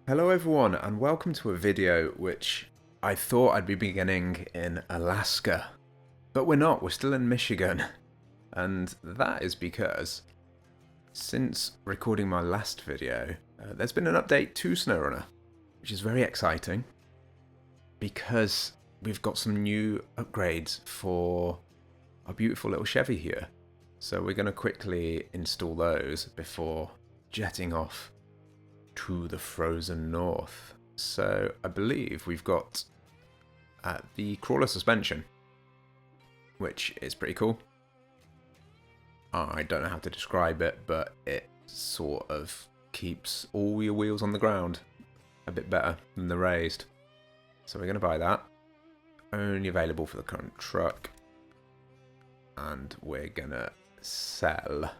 Hello everyone and welcome to a video which I thought I'd be beginning in Alaska, but we're not, we're still in Michigan. And that is because since recording my last video, there's been an update to SnowRunner, which is very exciting because we've got some new upgrades for our beautiful little Chevy here. So we're going to quickly install those before jetting off to the frozen north. So I believe we've got the crawler suspension, which is pretty cool. I don't know how to describe it, but it sort of keeps all your wheels on the ground a bit better than the raised. So we're going to buy that. Only available for the current truck. And we're going to sell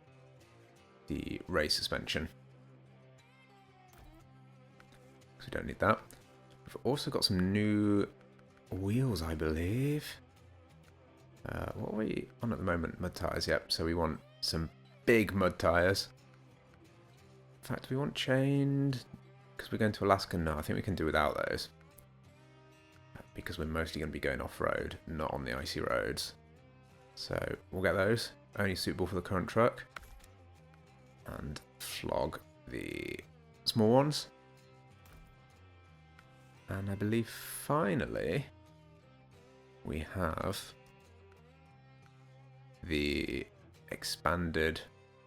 the raised suspension. We don't need that. We've also got some new wheels, I believe. What are we on at the moment? Mud tyres, yep. So we want some big mud tyres. In fact, do we want chained? Because we're going to Alaska? No, I think we can do without those. Because we're mostly going to be going off-road, not on the icy roads. So we'll get those. Only suitable for the current truck. And flog the small ones. And I believe finally we have the expanded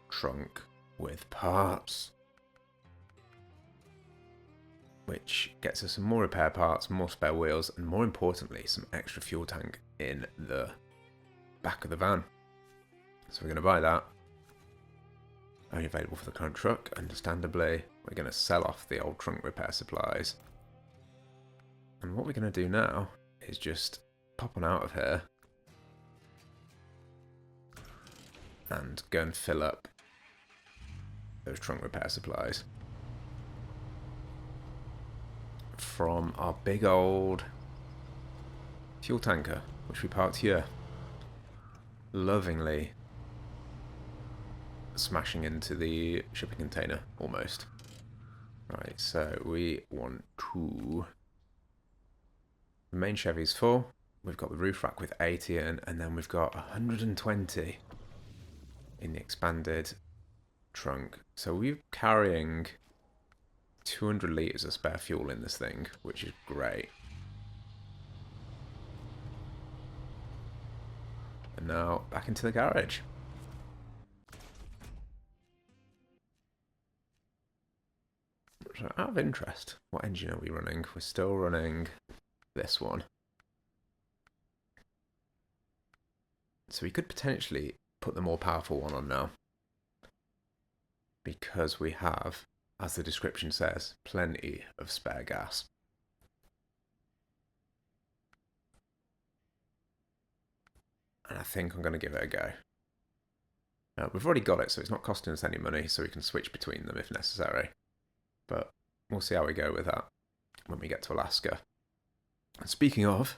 trunk with parts, which gets us some more repair parts, more spare wheels, and more importantly, some extra fuel tank in the back of the van. So we're going to buy that. Only available for the current truck, understandably. We're going to sell off the old trunk repair supplies. And what we're going to do now is just pop on out of here and go and fill up those trunk repair supplies from our big old fuel tanker, which we parked here, lovingly smashing into the shipping container almost. Right, so we want to... The main Chevy's full. We've got the roof rack with 80 in, and then we've got 120 in the expanded trunk. So we're carrying 200 litres of spare fuel in this thing, which is great. And now back into the garage. So out of interest, what engine are we running? We're still running this one. So we could potentially put the more powerful one on now, because we have, as the description says, plenty of spare gas. And I think I'm going to give it a go. Now, we've already got it, so it's not costing us any money, so we can switch between them if necessary. But we'll see how we go with that when we get to Alaska. And speaking of,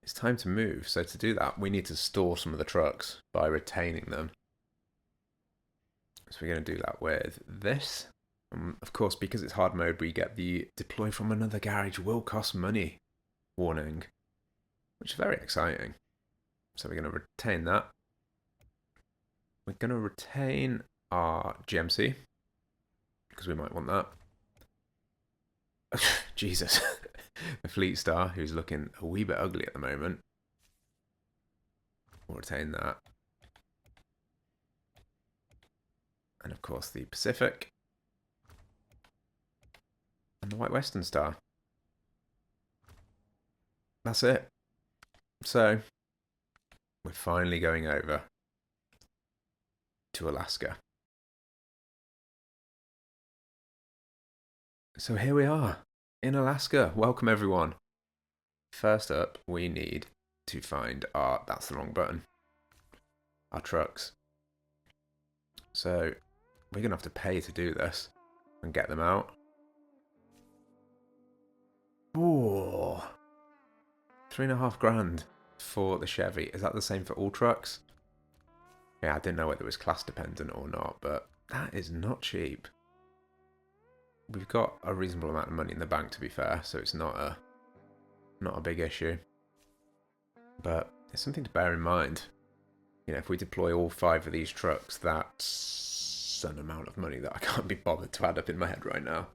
it's time to move. So to do that, we need to store some of the trucks by retaining them. So we're going to do that with this. Of course, because it's hard mode, we get the deploy from another garage will cost money warning, which is very exciting. So we're going to retain that. We're going to retain our GMC, because we might want that. Jesus. The Fleet Star, who's looking a wee bit ugly at the moment. We'll retain that. And of course the Pacific. And the White Western Star. That's it. So, we're finally going over to Alaska. So here we are. In Alaska. Welcome everyone. First up, we need to find our... That's the wrong button. Our trucks. So, we're going to have to pay to do this and get them out. Ooh. 3.5 grand for the Chevy. Is that the same for all trucks? Yeah, I didn't know whether it was class dependent or not, but that is not cheap. we've got a reasonable amount of money in the bank, to be fair, so it's not a big issue. But it's something to bear in mind. You know, if we deploy all 5 of these trucks, that's an amount of money that I can't be bothered to add up in my head right now.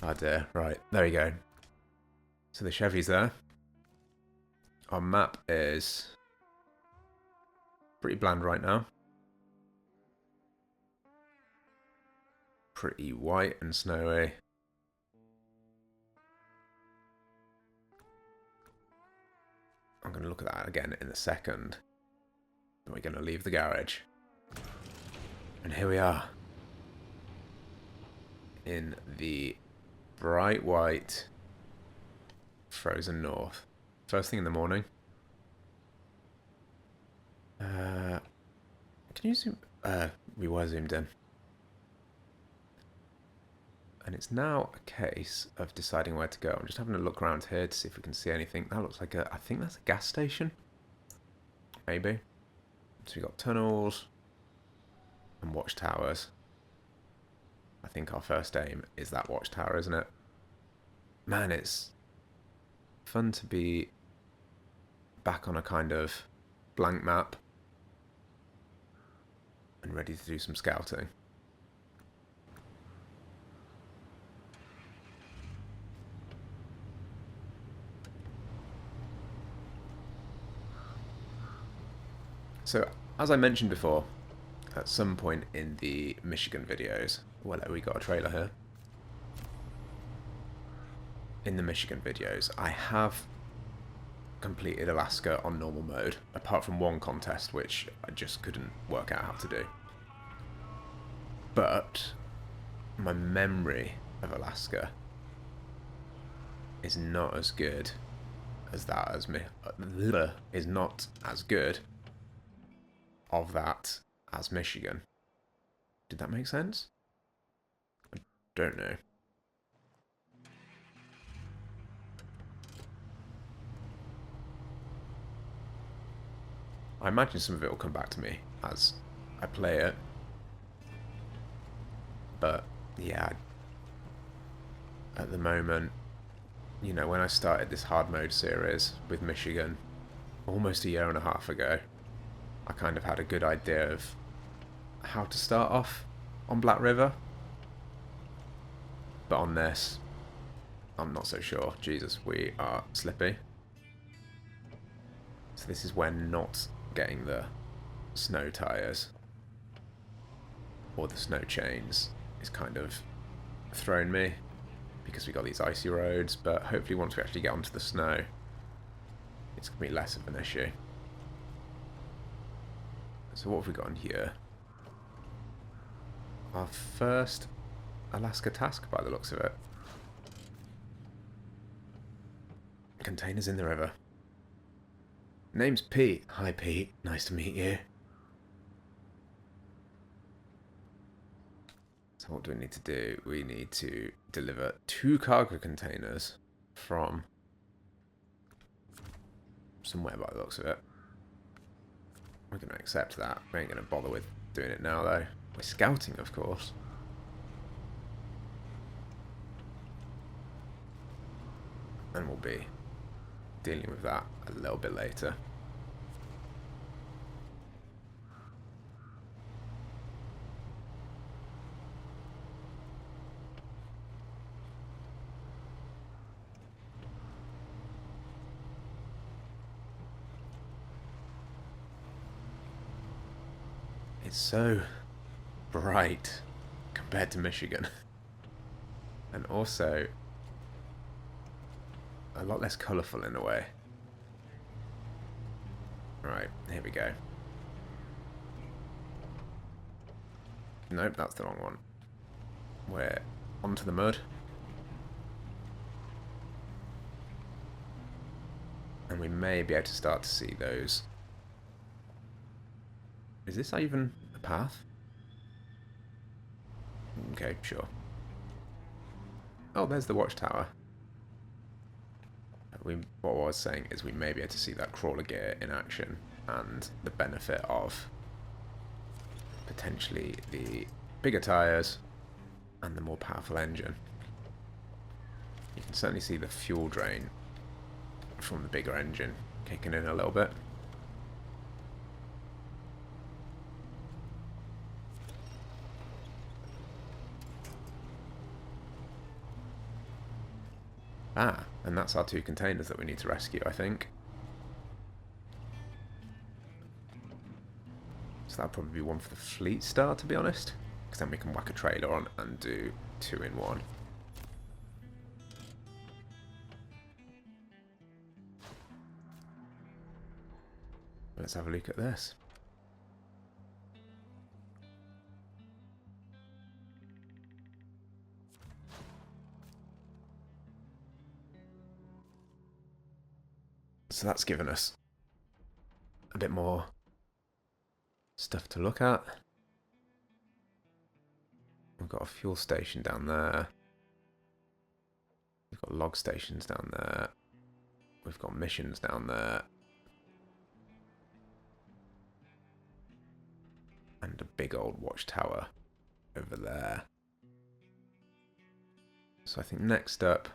Oh dear. Right, there you go. So the Chevy's there. Our map is pretty bland right now. Pretty white and snowy. I'm going to look at that again in a second. Then we're going to leave the garage. And here we are. In the bright white frozen north. First thing in the morning. Can you zoom? We were zoomed in. And it's now a case of deciding where to go. I'm just having a look around here to see if we can see anything. That looks like I think that's a gas station. Maybe. So we've got tunnels and watchtowers. I think our first aim is that watchtower, isn't it? Man, it's fun to be back on a kind of blank map and ready to do some scouting. So, as I mentioned before, at some point in the Michigan videos, well, we got a trailer here. In the Michigan videos, I have completed Alaska on normal mode, apart from one contest, which I just couldn't work out how to do. But my memory of Alaska is not as good as that as me. Is not as good of that as Michigan. Did that make sense? I don't know. I imagine some of it will come back to me as I play it. But yeah, at the moment, you know, when I started this hard mode series with Michigan almost a year and a half ago, I kind of had a good idea of how to start off on Black River. But on this, I'm not so sure. Jesus, we are slippy. So this is when not getting the snow tyres or the snow chains is kind of thrown me, because we got these icy roads, but hopefully once we actually get onto the snow, it's going to be less of an issue. So what have we got in here? Our first Alaska task, by the looks of it. Containers in the river. Name's Pete. Hi Pete, nice to meet you. So what do we need to do? We need to deliver 2 cargo containers from somewhere, by the looks of it. We're going to accept that. We ain't going to bother with doing it now, though. We're scouting, of course. And we'll be dealing with that a little bit later. It's so bright compared to Michigan. And also a lot less colourful in a way. Right, here we go. Nope, that's the wrong one. We're onto the mud. And we may be able to start to see those. Is this even a path? Okay, sure. Oh, there's the watchtower. What I was saying is we may be able to see that crawler gear in action, and the benefit of potentially the bigger tyres and the more powerful engine. You can certainly see the fuel drain from the bigger engine kicking in a little bit. Ah, and that's our 2 containers that we need to rescue, I think. So that'll probably be one for the fleet star, to be honest. Because then we can whack a trailer on and do 2 in 1. Let's have a look at this. So that's given us a bit more stuff to look at. We've got a fuel station down there. We've got log stations down there. We've got missions down there. And a big old watchtower over there. So I think next up,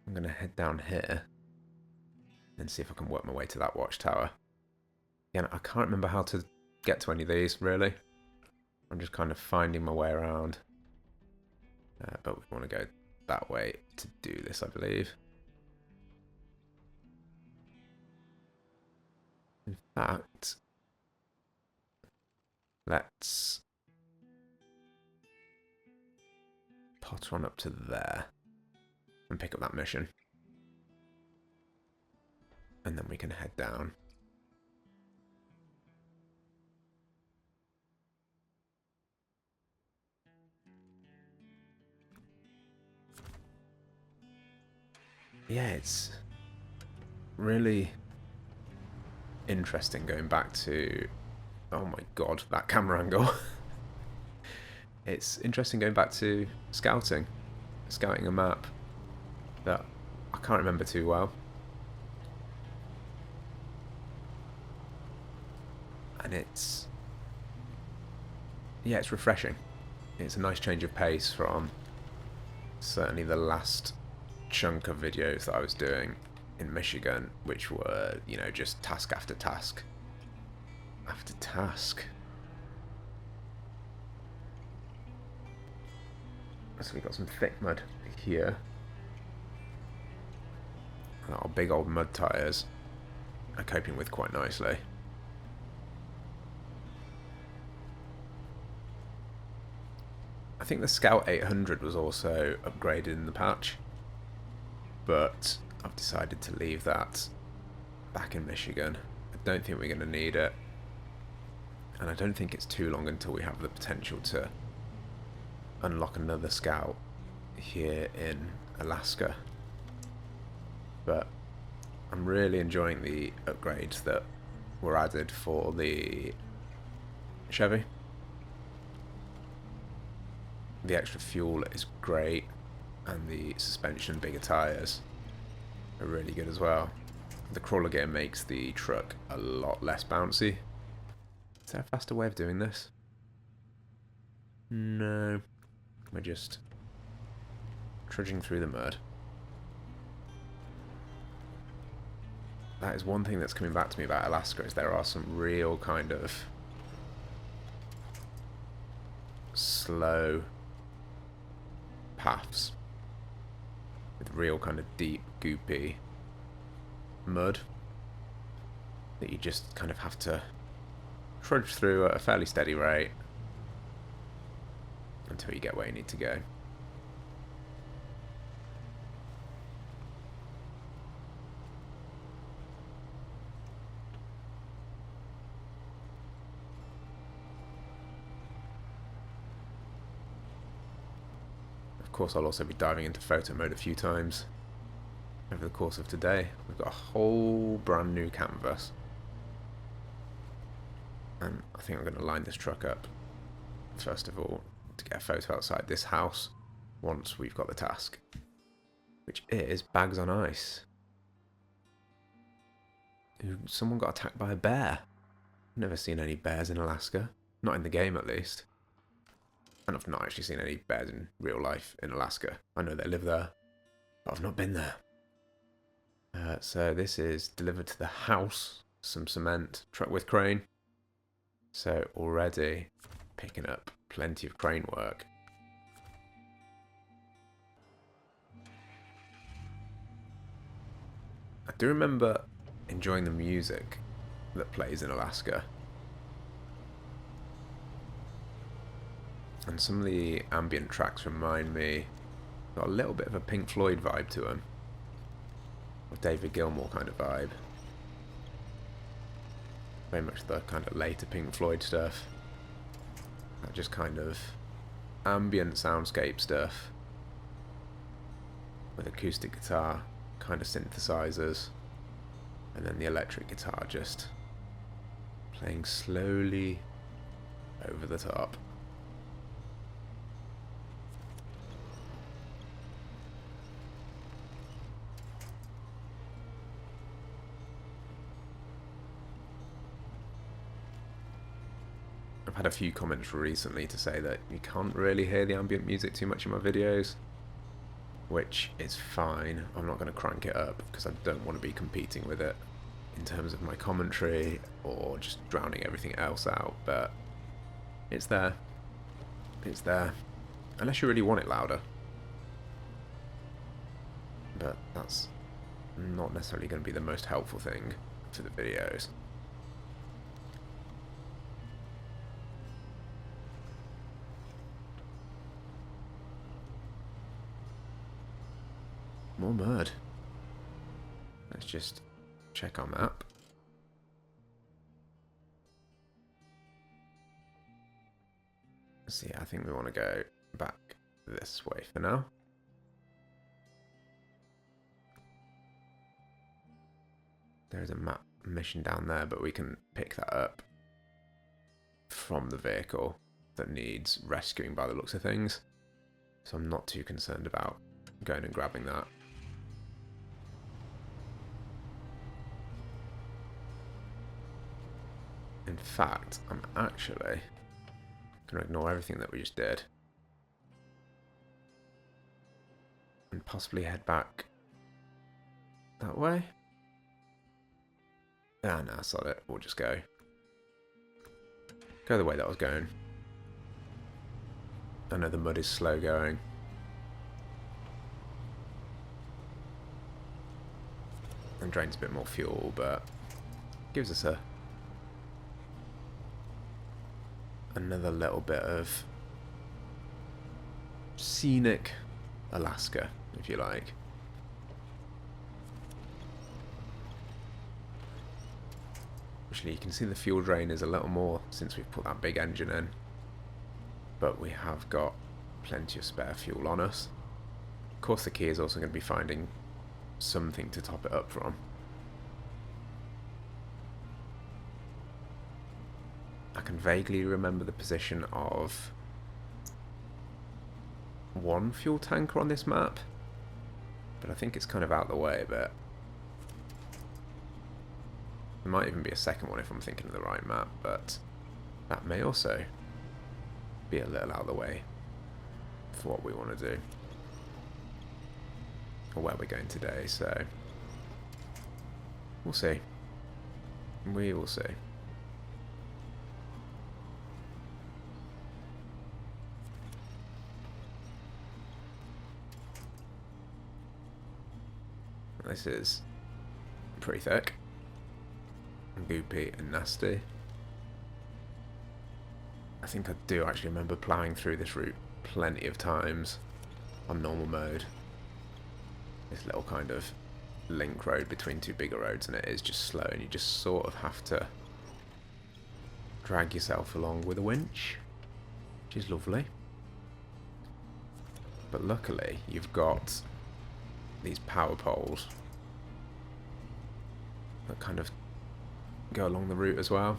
I'm going to head down here and see if I can work my way to that watchtower. Again, I can't remember how to get to any of these, really. I'm just kind of finding my way around. But we want to go that way to do this, I believe. In fact, let's potter on up to there and pick up that mission. And then we can head down. Yeah, it's really interesting going back to... Oh my god, that camera angle. It's interesting going back to scouting a map that I can't remember too well. And it's... yeah, it's refreshing. It's a nice change of pace from certainly the last chunk of videos that I was doing in Michigan, which were, you know, just task after task after task. So we got some thick mud here. And our big old mud tyres are coping with quite nicely. I think the Scout 800 was also upgraded in the patch, but I've decided to leave that back in Michigan. I don't think we're going to need it, and I don't think it's too long until we have the potential to unlock another Scout here in Alaska. But I'm really enjoying the upgrades that were added for the Chevy. The extra fuel is great, and the suspension and bigger tyres are really good as well. The crawler gear makes the truck a lot less bouncy. Is there a faster way of doing this? No. We're just trudging through the mud. That is one thing that's coming back to me about Alaska, is there are some real kind of slow paths with real kind of deep, goopy mud that you just kind of have to trudge through at a fairly steady rate until you get where you need to go. Of course, I'll also be diving into photo mode a few times over the course of today. We've got a whole brand new canvas, and I think I'm going to line this truck up first of all to get a photo outside this house once we've got the task, which is bags on ice. Someone got attacked by a bear. Never seen any bears in Alaska, not in the game at least. And I've not actually seen any bears in real life in Alaska. I know they live there, but I've not been there. So this is delivered to the house, some cement, truck with crane. So already picking up plenty of crane work. I do remember enjoying the music that plays in Alaska. And some of the ambient tracks remind me, got a little bit of a Pink Floyd vibe to them. Or David Gilmour kind of vibe. Very much the kind of later Pink Floyd stuff. That just kind of ambient soundscape stuff. With acoustic guitar, kind of synthesizers. And then the electric guitar just playing slowly over the top. I've had a few comments recently to say that you can't really hear the ambient music too much in my videos, which is fine. I'm not going to crank it up because I don't want to be competing with it in terms of my commentary or just drowning everything else out, but it's there. It's there. Unless you really want it louder. But that's not necessarily going to be the most helpful thing for the videos. More mud. Let's just check our map. See, I think we want to go back this way for now. There's a map mission down there, but we can pick that up from the vehicle that needs rescuing by the looks of things. So I'm not too concerned about going and grabbing that. In fact, I'm actually going to ignore everything that we just did and possibly head back that way. Ah, no, sod it. We'll just go the way that I was going. I know the mud is slow going. And drains a bit more fuel, but gives us another little bit of scenic Alaska, if you like. Actually, you can see the fuel drain is a little more since we've put that big engine in, but we have got plenty of spare fuel on us. Of course, the key is also going to be finding something to top it up from. I can vaguely remember the position of one fuel tanker on this map, but I think it's kind of out the way a bit. There might even be a second one if I'm thinking of the right map, but that may also be a little out of the way for what we want to do, or where we're going today, so we'll see. We will see. This is pretty thick, goopy and nasty. I think I do actually remember ploughing through this route plenty of times on normal mode. This little kind of link road between two bigger roads, and it is just slow, and you just sort of have to drag yourself along with a winch, which is lovely. But luckily you've got these power poles that kind of go along the route as well,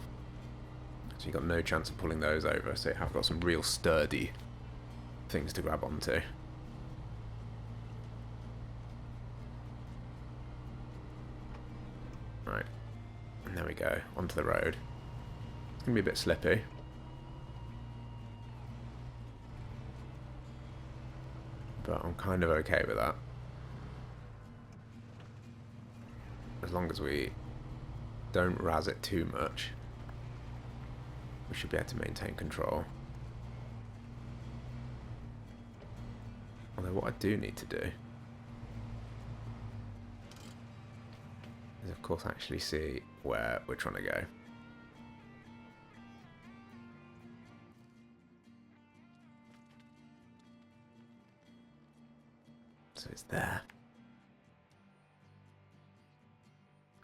so you've got no chance of pulling those over, so you have got some real sturdy things to grab onto. Right, and there we go, onto the road. It's going to be a bit slippy, but I'm kind of okay with that. as long as we don't razz it too much, we should be able to maintain control. Although what I do need to do is, of course, actually see where we're trying to go. So it's there.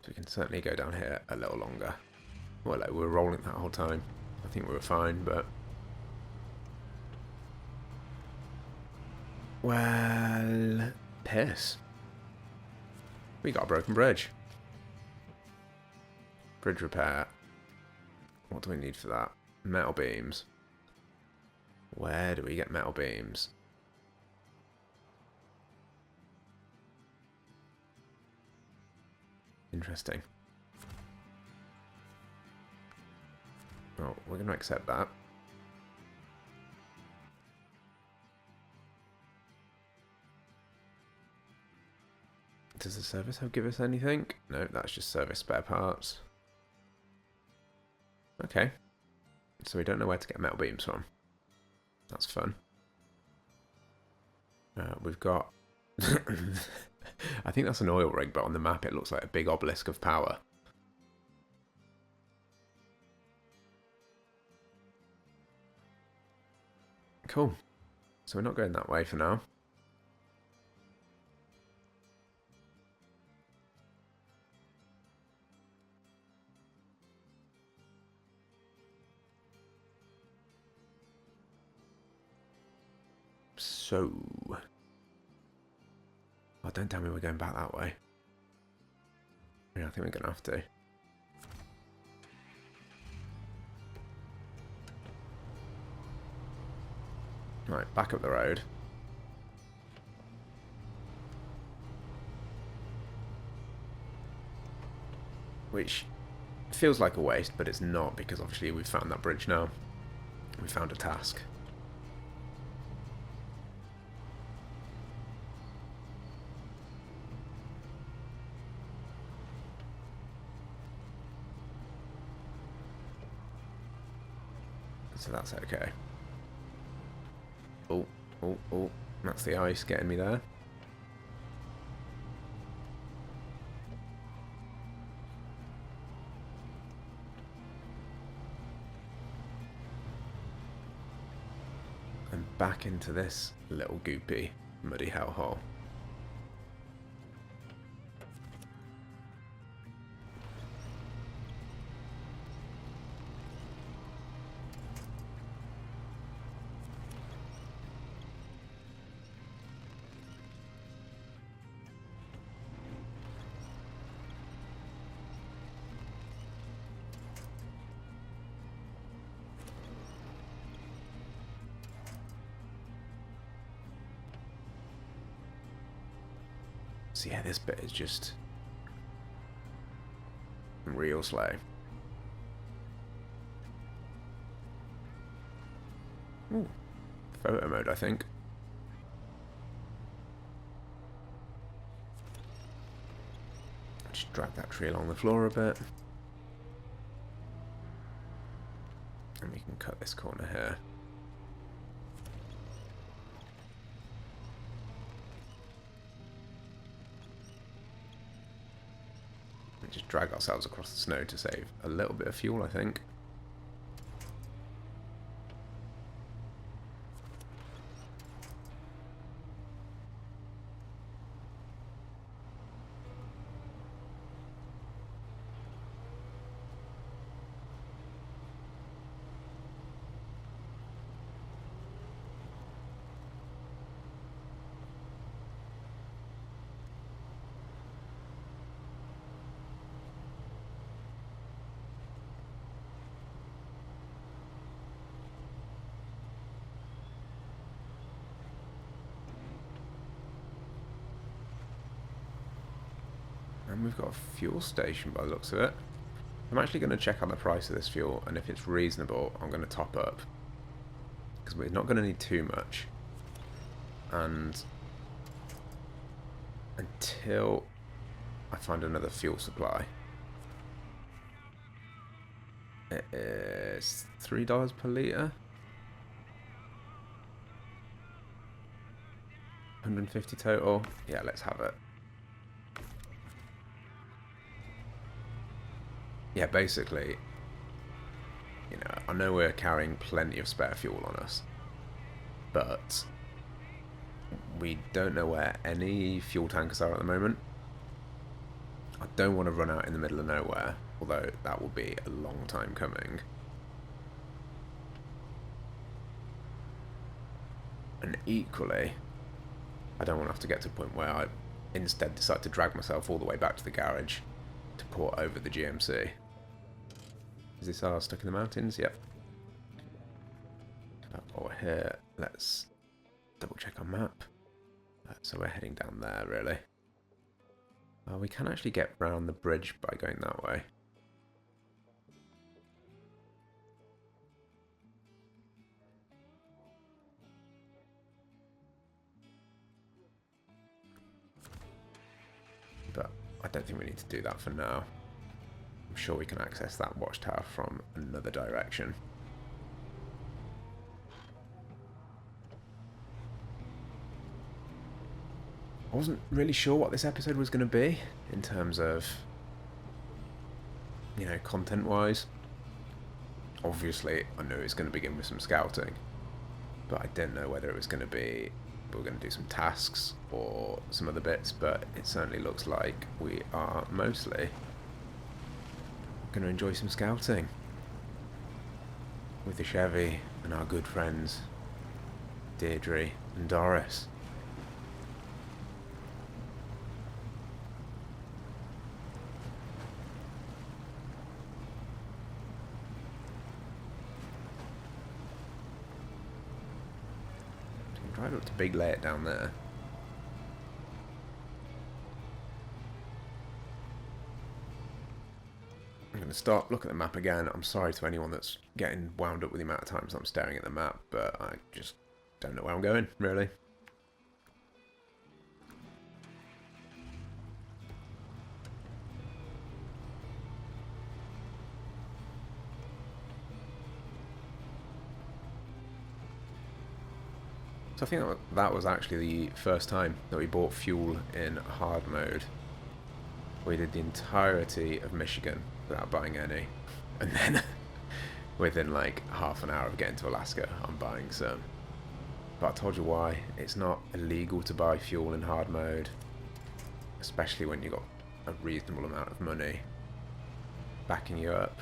So we can certainly go down here a little longer. Well, like, we were rolling that whole time. I think we were fine, but... Well... piss. We got a broken bridge. Bridge repair. What do we need for that? Metal beams. Where do we get metal beams? Interesting. Well, we're going to accept that. Does the service give us anything? No, that's just service spare parts. Okay. So we don't know where to get metal beams from. That's fun. We've got... I think that's an oil rig, but on the map it looks like a big obelisk of power. Cool. So we're not going that way for now. So... oh, don't tell me we're going back that way. Yeah, I think we're going to have to. Right, back up the road. Which feels like a waste, but it's not, because obviously we've found that bridge now. We found a task. So that's okay. Oh, oh, oh. That's the ice getting me there. And back into this little goopy, muddy hellhole. So yeah, this bit is just real slow. Ooh, photo mode, I think. Just drag that tree along the floor a bit. And we can cut this corner here. Just drag ourselves across the snow to save a little bit of fuel, I think. And we've got a fuel station by the looks of it. I'm actually going to check on the price of this fuel, and if it's reasonable, I'm going to top up. Because we're not going to need too much. And until I find another fuel supply. It is $3 per litre. 150 total. Yeah, let's have it. Yeah, basically, you know, I know we're carrying plenty of spare fuel on us, but we don't know where any fuel tankers are at the moment. I don't want to run out in the middle of nowhere, although that will be a long time coming. And equally, I don't want to have to get to a point where I instead decide to drag myself all the way back to the garage to port over the GMC. Is this our stuck in the mountains? Yep. While we're here, let's double check our map. So we're heading down there, really. We can actually get round the bridge by going that way. But I don't think we need to do that for now. I'm sure we can access that watchtower from another direction. I wasn't really sure what this episode was going to be in terms of, you know, content-wise. Obviously, I knew it was going to begin with some scouting, but I didn't know whether it was going to be we're going to do some tasks or some other bits, but it certainly looks like we are mostly going to enjoy some scouting with the Chevy and our good friends Deirdre and Doris. Drive up to Big Layout down there. I'm going to start looking at the map again. I'm sorry to anyone that's getting wound up with the amount of times I'm staring at the map, but I just don't know where I'm going, really. So I think that was actually the first time that we bought fuel in hard mode. We did the entirety of Michigan without buying any. And then within like half an hour of getting to Alaska, I'm buying some. But I told you why. It's not illegal to buy fuel in hard mode, especially when you've got a reasonable amount of money backing you up.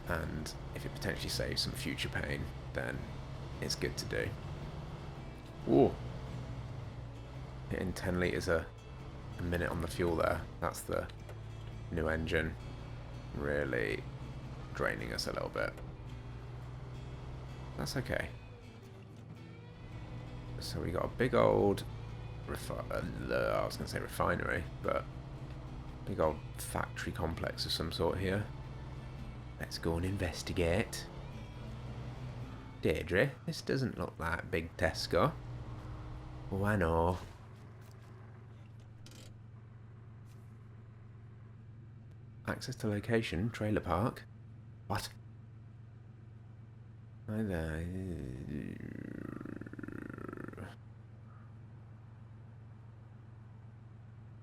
And if it potentially saves some future pain, then it's good to do. Whoa. Hitting 10 litres a minute on the fuel there. That's the new engine really draining us a little bit. That's okay. So we got a big old I was going to say refinery, but big old factory complex of some sort here. Let's go and investigate. Deirdre, this doesn't look like big Tesco. Oh, I know. Access to location, trailer park. What? Hi there.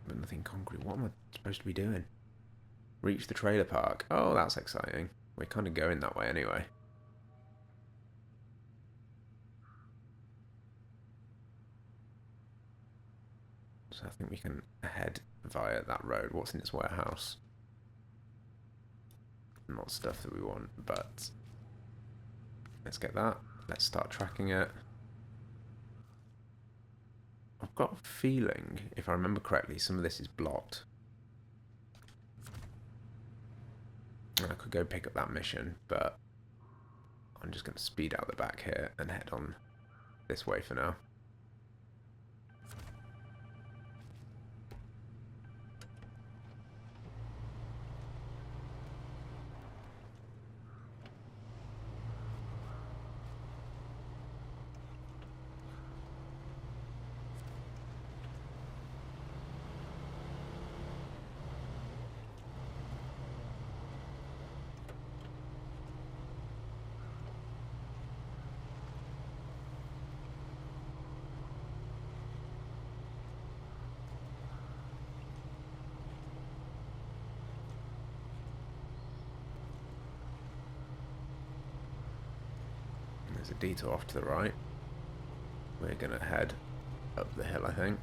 But nothing concrete. What am I supposed to be doing? Reach the trailer park. Oh, that's exciting. We're kind of going that way anyway. So I think we can head via that road. What's in this warehouse? Not stuff that we want, but let's get that. Let's start tracking it. I've got a feeling, if I remember correctly, some of this is blocked. And I could go pick up that mission, but I'm just going to speed out the back here and head on this way for now. There's a detour off to the right. We're going to head up the hill, I think.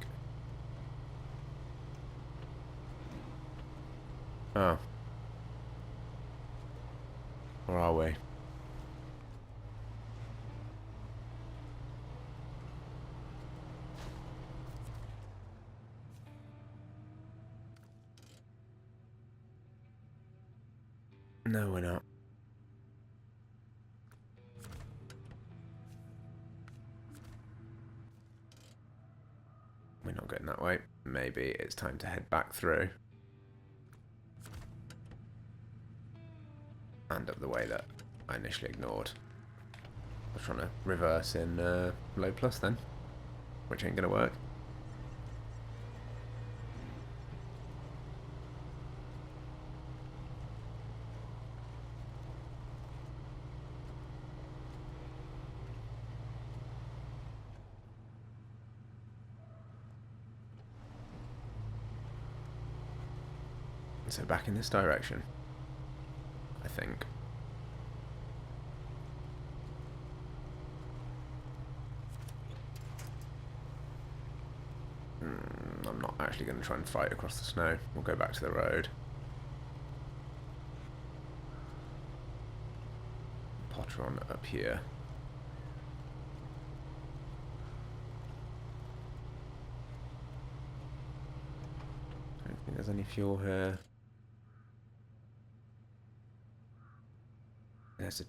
Oh. Where are we? No, we're not. We're not going that way. Maybe it's time to head back through. And up the way that I initially ignored. I was trying to reverse in low plus then, which ain't going to work. So back in this direction, I think. I'm not actually going to try and fight across the snow. We'll go back to the road. Potter on up here. I don't think there's any fuel here. There's a...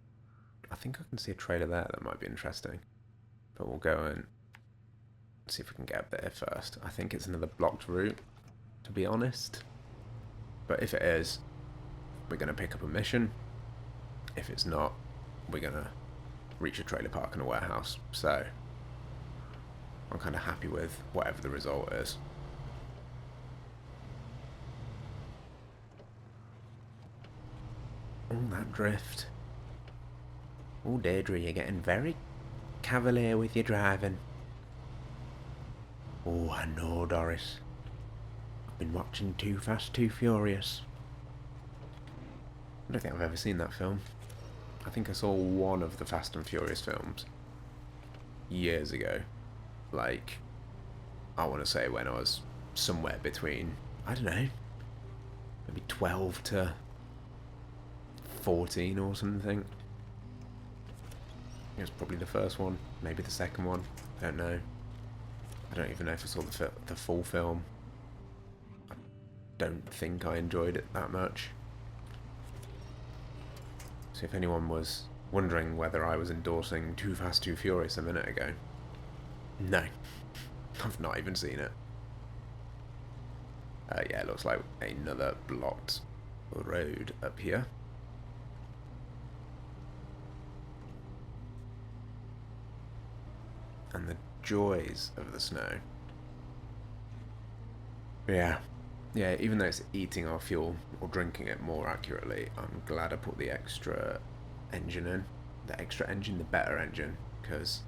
I think I can see a trailer there that might be interesting. But we'll go and see if we can get up there first. I think it's another blocked route, to be honest. But if it is, we're going to pick up a mission. If it's not, we're going to reach a trailer park and a warehouse. So I'm kind of happy with whatever the result is. Oh, that drift. Oh, Deirdre, you're getting very cavalier with your driving. Oh, I know, Doris. I've been watching Too Fast, Too Furious. I don't think I've ever seen that film. I think I saw one of the Fast and Furious films years ago. Like, I want to say when I was somewhere between, I don't know, maybe 12 to 14 or something. It was probably the first one, maybe the second one, I don't know. I don't even know if I saw the full film. I don't think I enjoyed it that much. So if anyone was wondering whether I was endorsing Too Fast, Too Furious a minute ago, no. I've not even seen it. Yeah, it looks like another blocked road up here. And the joys of the snow. Yeah, even though it's eating our fuel, or drinking it more accurately, I'm glad I put the extra engine in. The extra engine, the better engine, because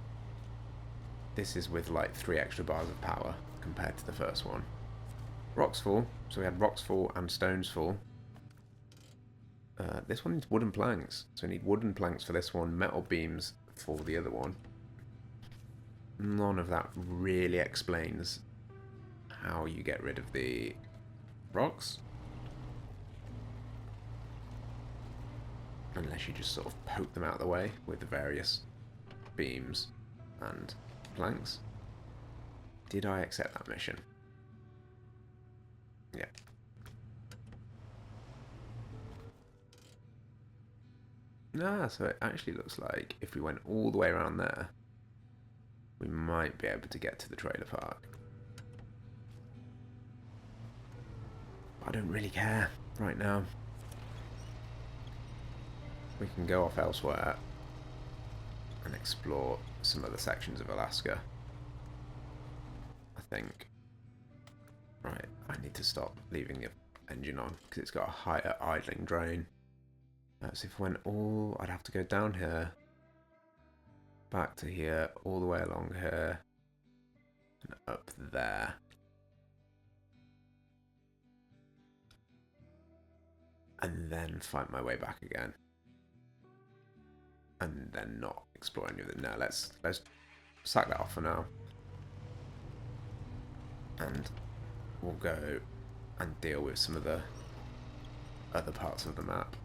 this is with like 3 extra bars of power compared to the first one. Rocks full, so we had rocks full and stones full. This one needs wooden planks, so we need wooden planks for this one, metal beams for the other one. None of that really explains how you get rid of the rocks. Unless you just sort of poke them out of the way with the various beams and planks. Did I accept that mission? Yeah. So it actually looks like if we went all the way around there, we might be able to get to the trailer park. I don't really care right now. We can go off elsewhere and explore some other sections of Alaska. I think. Right, I need to stop leaving the engine on because it's got a higher idling drain. So if I went I'd have to go down here, back to here, all the way along here, and up there. And then find my way back again. and then not explore any of it. No, let's sack that off for now. And we'll go and deal with some of the other parts of the map.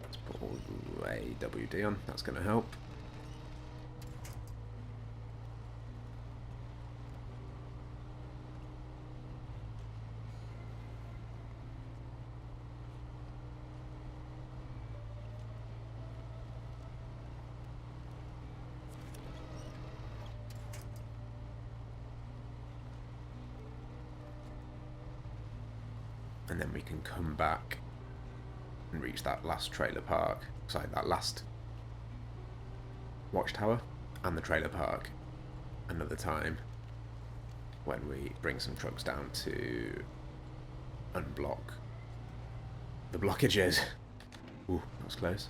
Let's put all AWD on, that's going to help. And then we can come back and reach that last trailer park. Sorry, that last watchtower and the trailer park another time when we bring some trucks down to unblock the blockages. Ooh, that was close.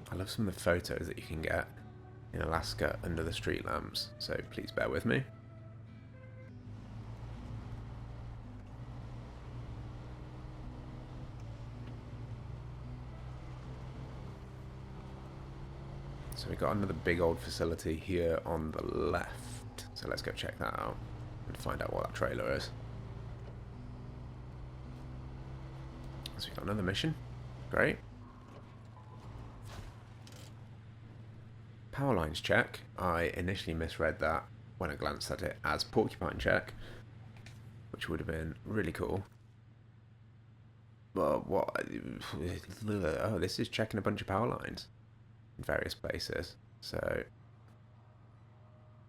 I love some of the photos that you can get in Alaska under the street lamps, so please bear with me. So we've got another big old facility here on the left, so let's go check that out and find out what that trailer is. So we've got another mission, great. Power lines check. I initially misread that when I glanced at it as porcupine check, which would have been really cool. But what? Oh, this is checking a bunch of power lines in various places. So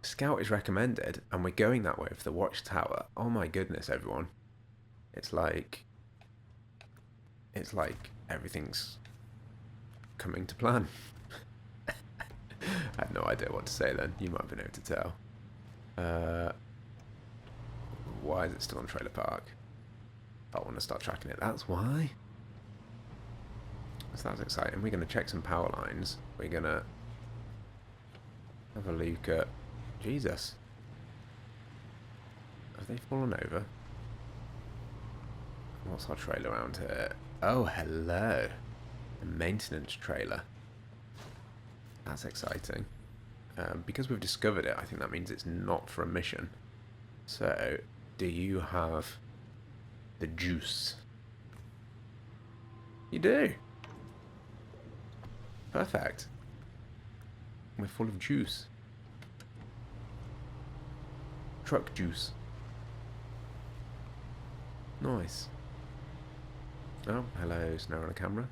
scout is recommended, and we're going that way for the watchtower. Oh my goodness, everyone! It's like everything's coming to plan. I had no idea what to say then. You might have been able to tell. Why is it still on trailer park? If I want to start tracking it, that's why. So that's exciting. We're going to check some power lines. We're going to have a look at... Jesus. Have they fallen over? What's our trailer around here? Oh, hello. A maintenance trailer. That's exciting. Because we've discovered it, I think that means it's not for a mission. So, do you have the juice? You do. Perfect. We're full of juice. Truck juice. Nice. Oh, hello, SnowRunner camera.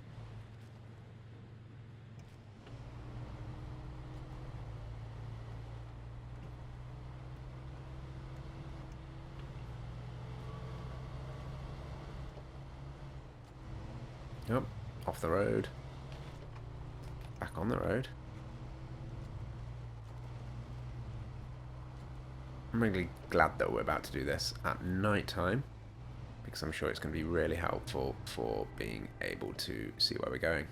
Yep, off the road. Back on the road. I'm really glad that we're about to do this at night time, because I'm sure it's going to be really helpful for being able to see where we're going.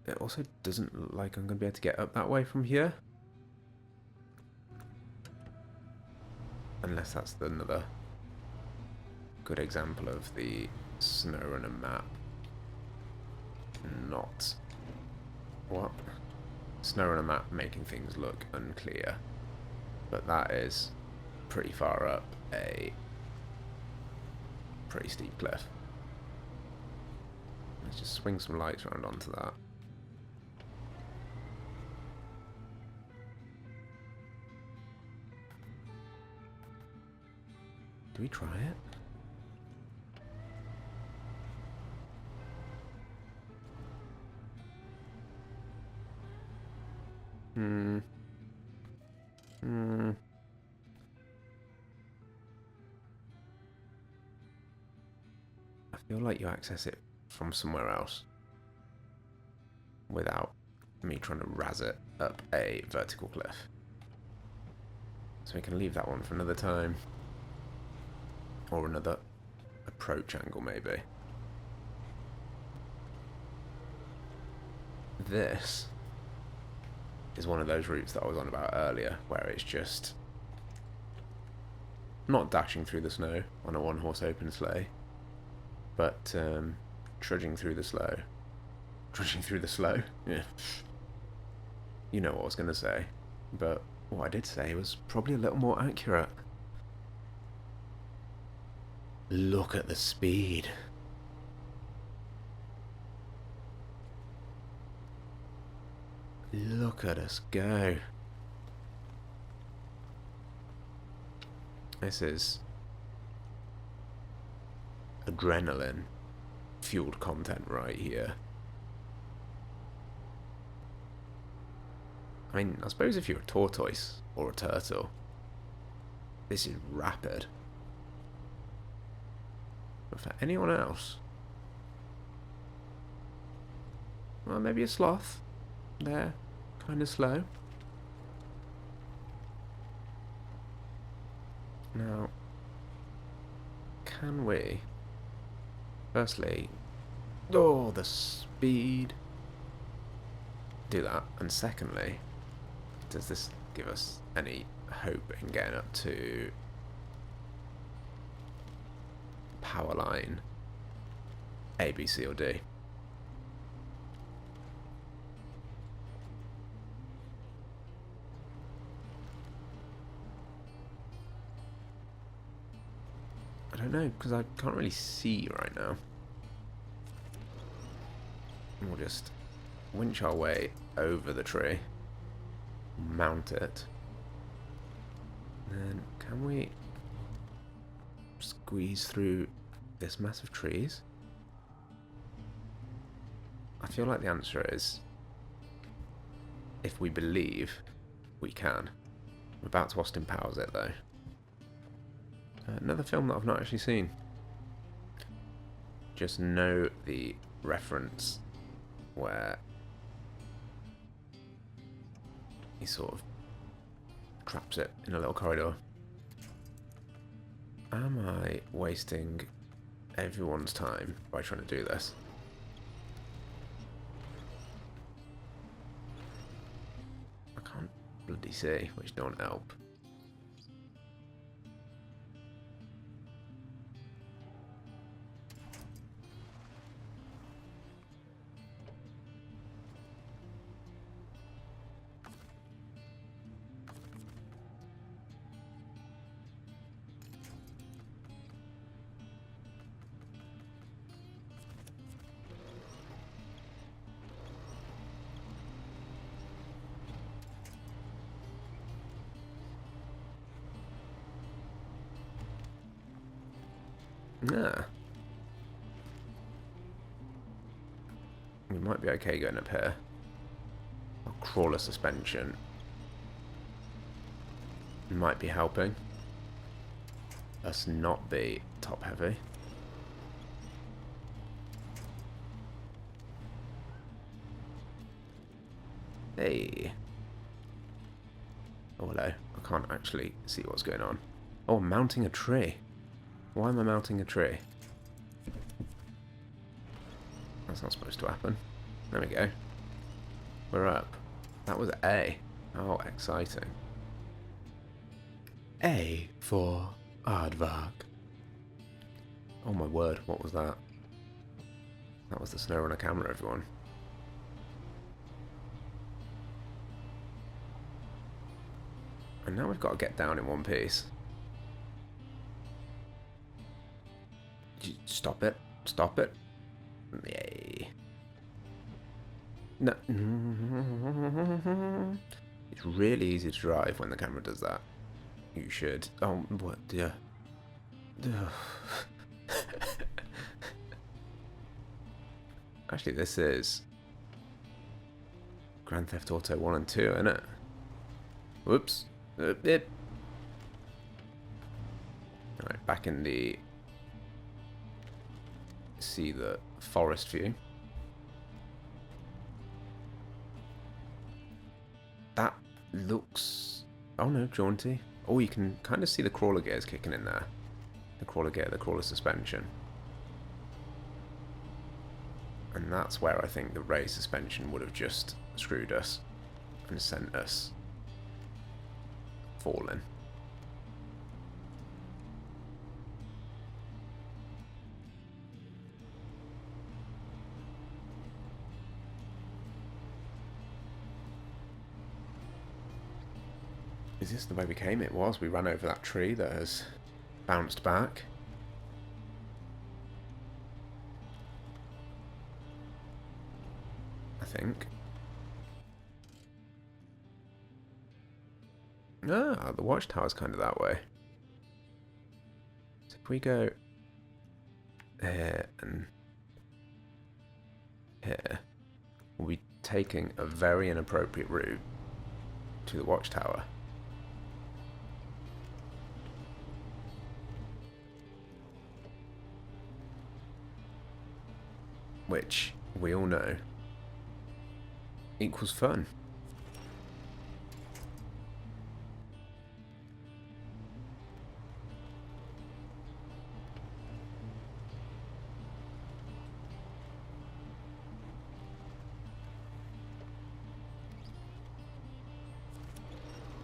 It also doesn't look like I'm going to be able to get up that way from here. Unless that's another good example of the SnowRunner map. Not... What? SnowRunner map making things look unclear. But that is pretty far up a pretty steep cliff. Let's just swing some lights around onto that. Do we try it? I feel like you access it from somewhere else without me trying to razz it up a vertical cliff. So we can leave that one for another time. Or another approach angle, maybe. This is one of those routes that I was on about earlier, where it's just not dashing through the snow on a one-horse open sleigh, but trudging through the slow. Trudging through the slow? Yeah. You know what I was going to say, but what I did say was probably a little more accurate. Look at the speed. Look at us go. This is adrenaline fueled content right here. I mean, I suppose if you're a tortoise or a turtle, this is rapid. But for anyone else, well, maybe a sloth. They're kind of slow. Now, can we, firstly, oh, the speed, do that, and secondly, does this give us any hope in getting up to power line A, B, C, or D? I don't know, because I can't really see right now. We'll just winch our way over the tree, mount it, and then can we squeeze through this mass of trees? I feel like the answer is, if we believe, we can. I'm about to Austin Powers it though. Another film that I've not actually seen. Just know the reference where he sort of traps it in a little corridor. Am I wasting everyone's time by trying to do this? I can't bloody see, which don't help. Nah. We might be okay going up here. Our crawler suspension might be helping us not be top heavy. Hey. Oh, hello. I can't actually see what's going on. Oh, I'm mounting a tree. Why am I mounting a tree? That's not supposed to happen. There we go. We're up. That was A. Oh, exciting. A for aardvark. Oh my word, what was that? That was the SnowRunner camera, everyone. And now we've got to get down in one piece. Stop it. Stop it. Yay. No. It's really easy to drive when the camera does that. You should. Oh, what? Yeah. Actually, this is Grand Theft Auto 1 and 2, isn't it? Whoops. Alright, back in the... see the forest view. That looks... oh no, jaunty. Oh, you can kind of see the crawler gears kicking in there. the crawler gear, the crawler suspension. And that's where I think the raised suspension would have just screwed us and sent us falling. Is this the way we came? It was. We ran over that tree that has bounced back. I think. Ah, the watchtower's kind of that way. So if we go here and here, we'll be taking a very inappropriate route to the watchtower. Which, we all know, equals fun.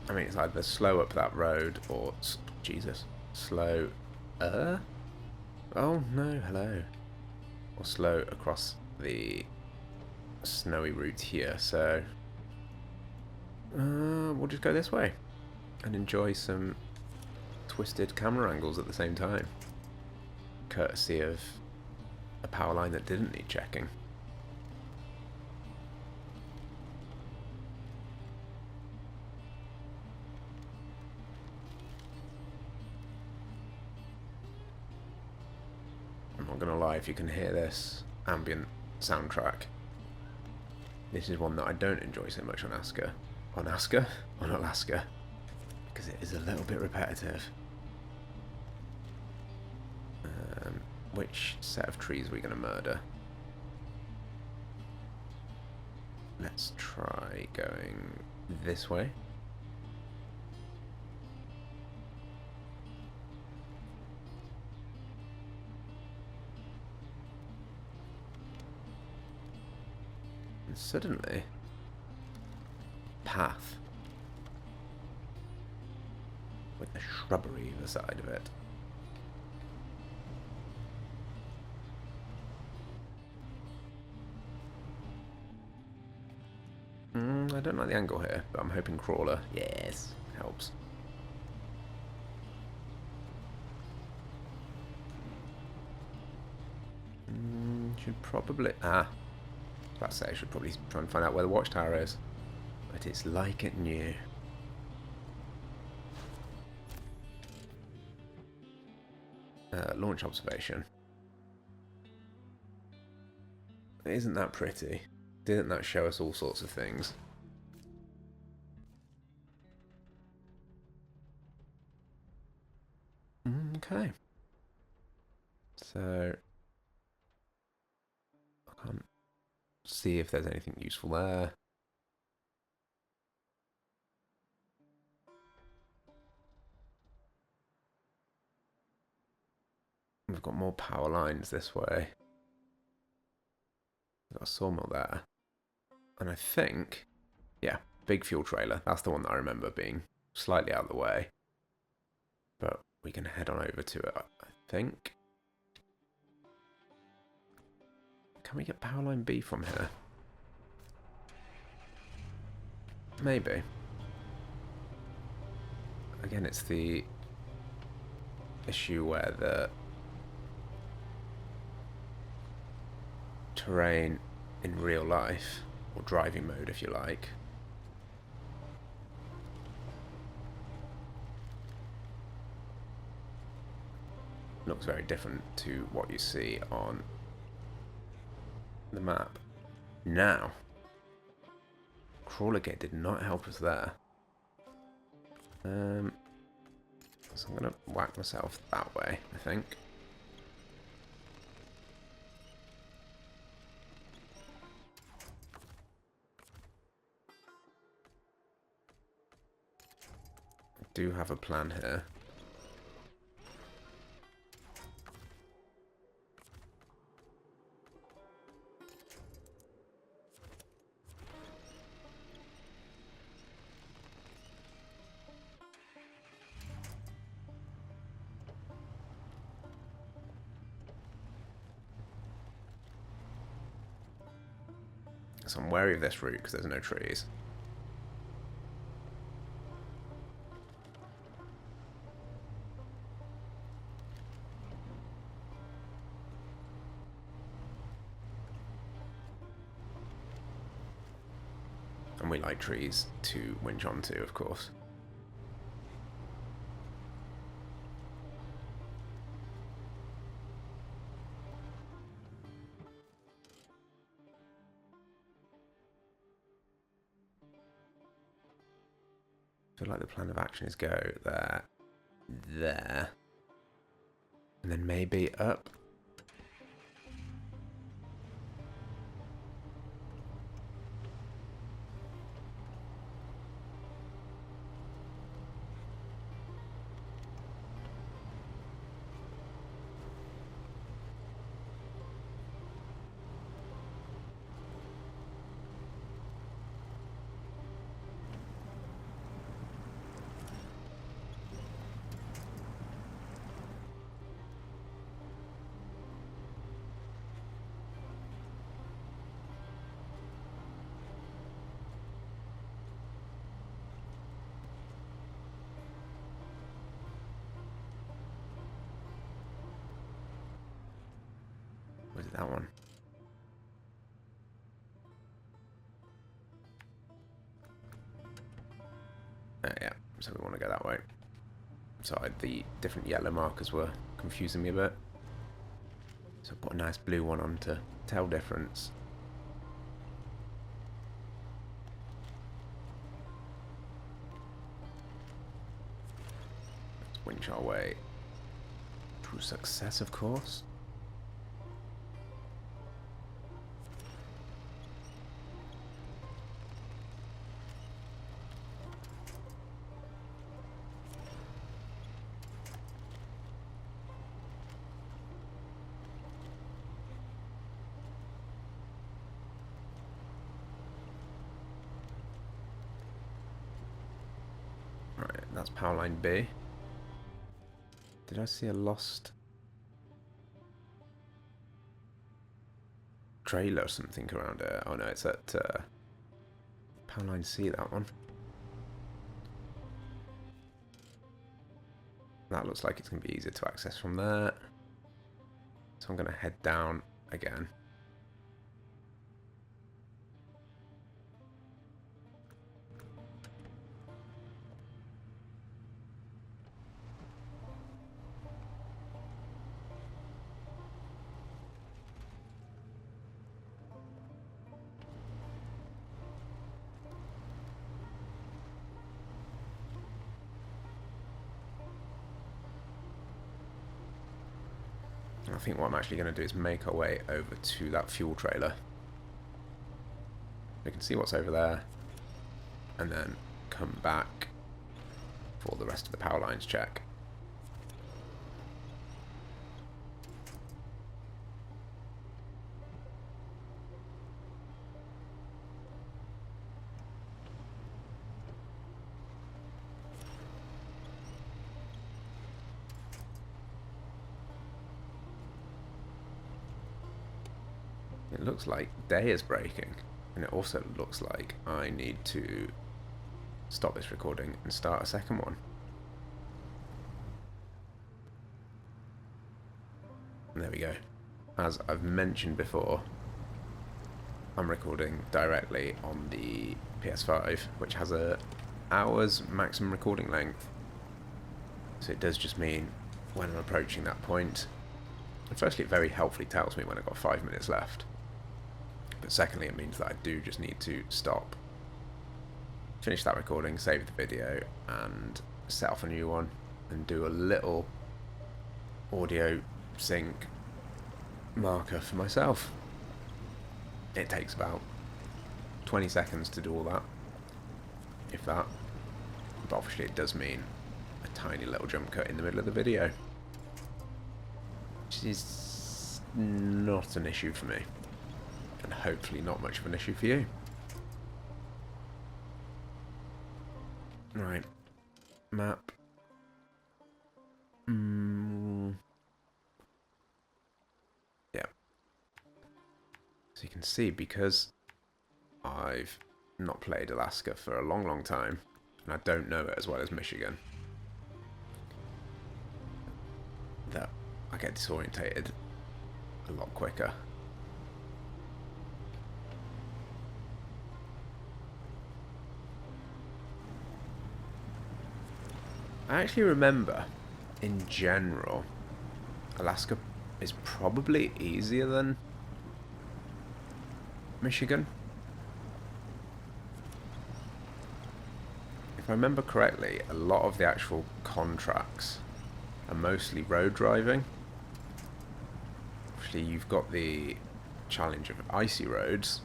I mean, it's either slow up that road or... Jesus. Slow... Oh, no, hello. Or slow across the snowy route here, so... we'll just go this way. And enjoy some twisted camera angles at the same time. Courtesy of a power line that didn't need checking. I'm not gonna lie, if you can hear this ambient soundtrack, this is one that I don't enjoy so much on Alaska, because it is a little bit repetitive. Which set of trees are we gonna murder? Let's try going this way. And suddenly, path with the shrubbery either side of it. I don't like the angle here, but I'm hoping crawler, yes, helps. Should probably... I was about to say I should probably try and find out where the watchtower is. But it's like it knew. Launch observation. Isn't that pretty? Didn't that show us all sorts of things? Okay. So... I can't see if there's anything useful there. We've got more power lines this way. We've got a sawmill there. And I think, yeah, big fuel trailer. That's the one that I remember being slightly out of the way. But we can head on over to it, I think. Can we get power line B from here? Maybe. Again, it's the issue where the terrain in real life, or driving mode if you like, looks very different to what you see on the map. Now, crawler gate did not help us there. So I'm gonna whack myself that way, I think. I do have a plan here. So I'm wary of this route because there's no trees. And we like trees to winch onto, of course. I feel like the plan of action is go there, there, and then maybe up. Was it that one? Yeah, so we want to go that way. Sorry, the different yellow markers were confusing me a bit. So I put a nice blue one on to tell difference. Let's winch our way to success, of course. Right, that's power line B. Did I see a lost trailer or something around it? Oh no, it's at power line C, that one. That looks like it's going to be easier to access from there. So I'm going to head down again. I think what I'm actually going to do is make our way over to that fuel trailer. We can see what's over there, and then come back for the rest of the power lines check. It looks like day is breaking, and it also looks like I need to stop this recording and start a second one. And there we go. As I've mentioned before, I'm recording directly on the PS5, which has a hour's maximum recording length. So it does just mean when I'm approaching that point, and firstly it very helpfully tells me when I've got 5 minutes left. But secondly, it means that I do just need to stop, finish that recording, save the video, and set off a new one, and do a little audio sync marker for myself. It takes about 20 seconds to do all that, if that. But obviously it does mean a tiny little jump cut in the middle of the video, which is not an issue for me. And hopefully not much of an issue for you. Right. Map. Yeah. So you can see, because I've not played Alaska for a long, long time, and I don't know it as well as Michigan. That I get disorientated a lot quicker. I actually remember, in general, Alaska is probably easier than Michigan. If I remember correctly, a lot of the actual contracts are mostly road driving. Actually, you've got the challenge of icy roads.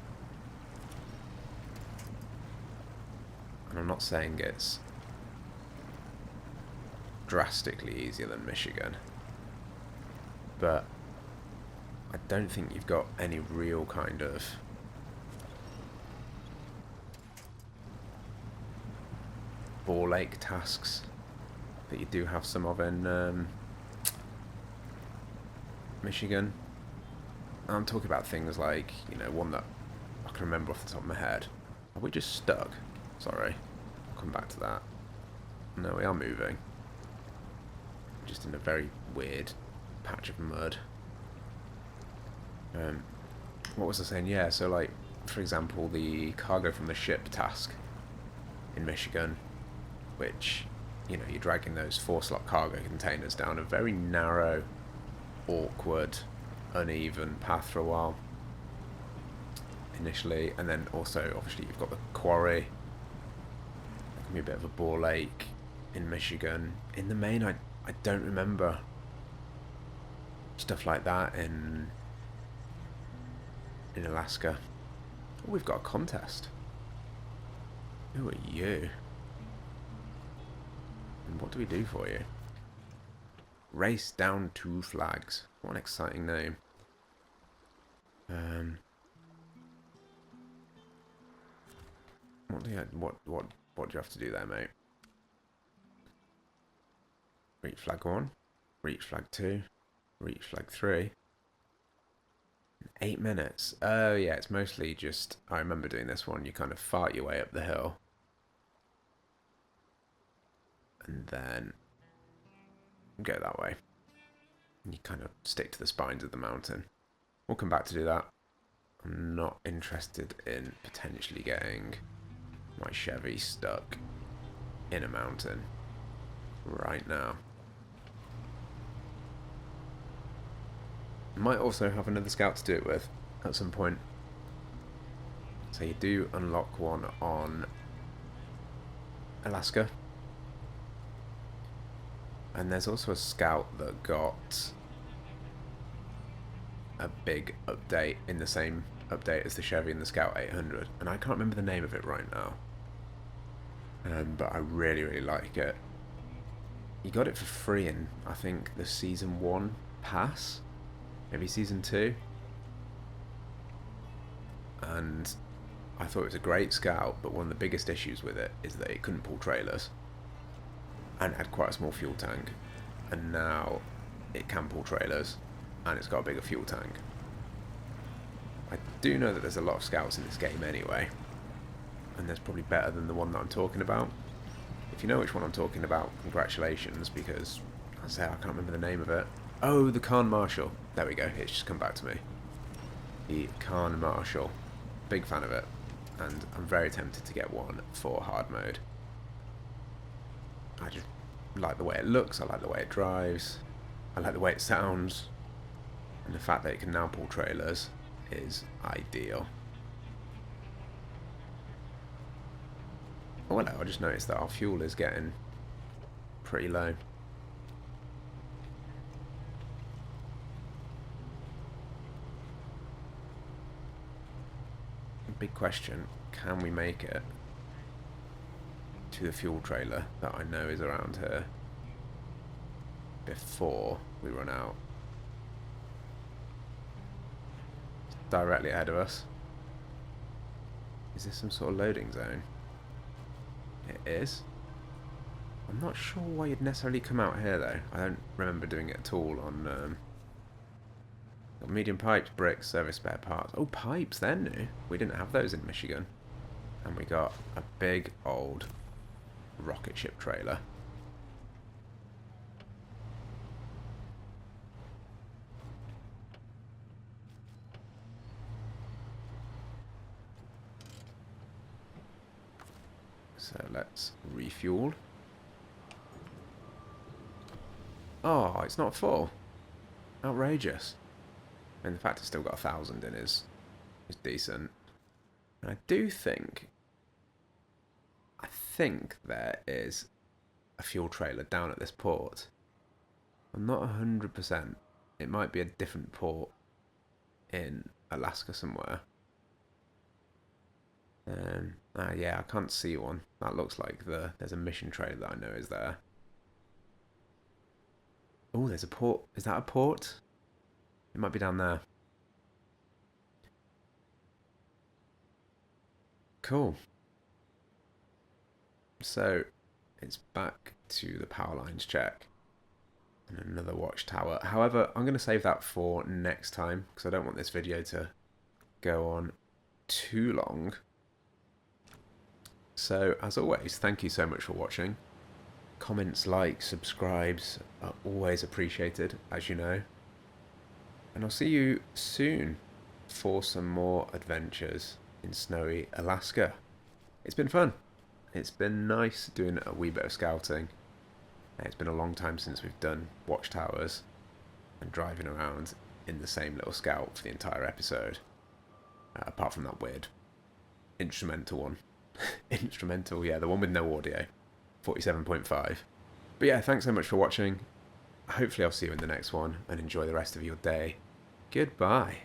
And I'm not saying it's drastically easier than Michigan, but I don't think you've got any real kind of bore lake tasks that you do have some of in Michigan. I'm talking about things like, you know, one that I can remember off the top of my head. Are we just stuck? Sorry, I'll come back to that. No, we are moving. Just in a very weird patch of mud. What was I saying? Yeah, so like, for example, the cargo from the ship task in Michigan, which, you know, you're dragging those 4-slot cargo containers down a very narrow, awkward, uneven path for a while initially, and then also obviously you've got the quarry. That can be a bit of a bore lake in Michigan. In the main, I don't remember stuff like that in Alaska. Oh, we've got a contest. Who are you? And what do we do for you? Race down 2 flags. What an exciting name. What do you have to do there, mate? Reach flag 1, reach flag 2, reach flag 3. 8 minutes. Oh yeah, it's mostly just, I remember doing this one, you kind of fart your way up the hill. And then go that way. And you kind of stick to the spines of the mountain. We'll come back to do that. I'm not interested in potentially getting my Chevy stuck in a mountain right now. Might also have another scout to do it with at some point. So you do unlock one on Alaska. And there's also a scout that got a big update in the same update as the Chevy and the Scout 800. And I can't remember the name of it right now. But I really, really like it. You got it for free in, I think, the Season 1 pass. Maybe Season 2. And I thought it was a great Scout, but one of the biggest issues with it is that it couldn't pull trailers. And it had quite a small fuel tank. And now it can pull trailers, and it's got a bigger fuel tank. I do know that there's a lot of Scouts in this game anyway. And there's probably better than the one that I'm talking about. If you know which one I'm talking about, congratulations, because I say I can't remember the name of it. Oh, the Khan Marshal. There we go, it's just come back to me. The Khan Marshal. Big fan of it. And I'm very tempted to get one for hard mode. I just like the way it looks, I like the way it drives, I like the way it sounds, and the fact that it can now pull trailers is ideal. Oh, hello, I just noticed that our fuel is getting pretty low. Big question, can we make it to the fuel trailer that I know is around here before we run out? It's directly ahead of us. Is this some sort of loading zone? It is. I'm not sure why you'd necessarily come out here though. I don't remember doing it at all on Got medium pipes, bricks, service spare parts. Oh, pipes, they're new. We didn't have those in Michigan. And we got a big old rocket ship trailer. So let's refuel. Oh, it's not full. Outrageous. And the fact it's still got 1,000 in is decent. And I think there is a fuel trailer down at this port. I'm not 100%. It might be a different port in Alaska somewhere. Yeah, I can't see one. That looks like there's a mission trailer that I know is there. Oh, there's a port. Is that a port? It might be down there. Cool. So, it's back to the power lines check. And another watchtower. However, I'm going to save that for next time, because I don't want this video to go on too long. So, as always, thank you so much for watching. Comments, likes, subscribes are always appreciated, as you know. And I'll see you soon for some more adventures in snowy Alaska. It's been fun. It's been nice doing a wee bit of scouting. It's been a long time since we've done watchtowers and driving around in the same little scout for the entire episode. Apart from that weird instrumental one. Instrumental, yeah, the one with no audio. 47.5. But yeah, thanks so much for watching. Hopefully I'll see you in the next one and enjoy the rest of your day. Goodbye.